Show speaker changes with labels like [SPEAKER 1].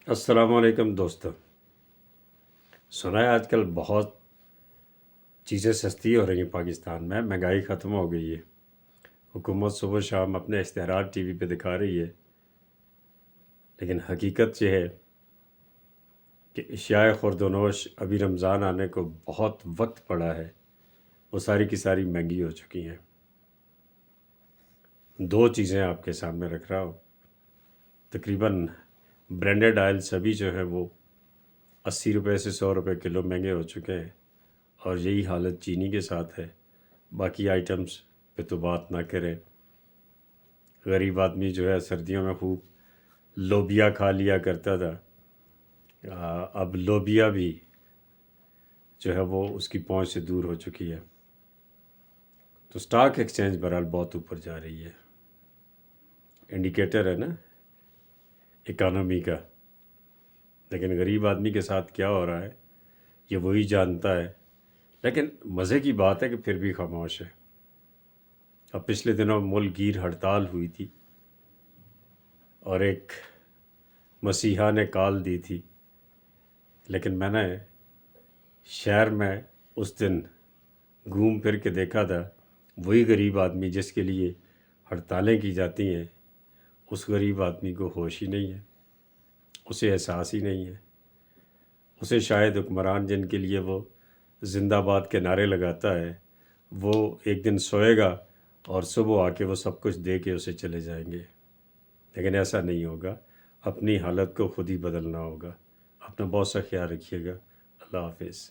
[SPEAKER 1] السلام علیکم دوستو، سنا ہے آج کل بہت چیزیں سستی ہو رہی ہیں پاکستان میں، مہنگائی ختم ہو گئی ہے۔ حکومت صبح شام اپنے اشتہارات ٹی وی پہ دکھا رہی ہے، لیکن حقیقت یہ ہے کہ اشیاء خورد و نوش ابھی رمضان آنے کو بہت وقت پڑا ہے، وہ ساری کی ساری مہنگی ہو چکی ہیں۔ دو چیزیں آپ کے سامنے رکھ رہا ہوں۔ تقریباً برینڈڈ آئل سبھی جو ہے وہ 80 روپے سے 100 روپے کلو مہنگے ہو چکے ہیں، اور یہی حالت چینی کے ساتھ ہے۔ باقی آئٹمس پہ تو بات نہ کریں۔ غریب آدمی جو ہے سردیوں میں خوب لوبیا کھا لیا کرتا تھا، اب لوبیا بھی جو ہے وہ اس کی پہنچ سے دور ہو چکی ہے۔ تو سٹاک ایکسچینج بہرحال بہت اوپر جا رہی ہے، انڈیکیٹر ہے نا اکانومی کا، لیکن غریب آدمی کے ساتھ کیا ہو رہا ہے یہ وہی جانتا ہے۔ لیکن مزے کی بات ہے کہ پھر بھی خاموش ہے۔ اب پچھلے دنوں ملک گیر ہڑتال ہوئی تھی، اور ایک مسیحا نے کال دی تھی، لیکن میں نے شہر میں اس دن گھوم پھر کے دیکھا تھا، وہی غریب آدمی جس کے لیے ہڑتالیں کی جاتی ہیں، اس غریب آدمی کو ہوش ہی نہیں ہے، اسے احساس ہی نہیں ہے۔ اسے شاید حکمران جن کے لیے وہ زندہ باد کے نعرے لگاتا ہے، وہ ایک دن سوئے گا اور صبح آ کے وہ سب کچھ دے کے اسے چلے جائیں گے، لیکن ایسا نہیں ہوگا۔ اپنی حالت کو خود ہی بدلنا ہوگا۔ اپنا بہت سا خیال رکھیے گا۔ اللہ حافظ۔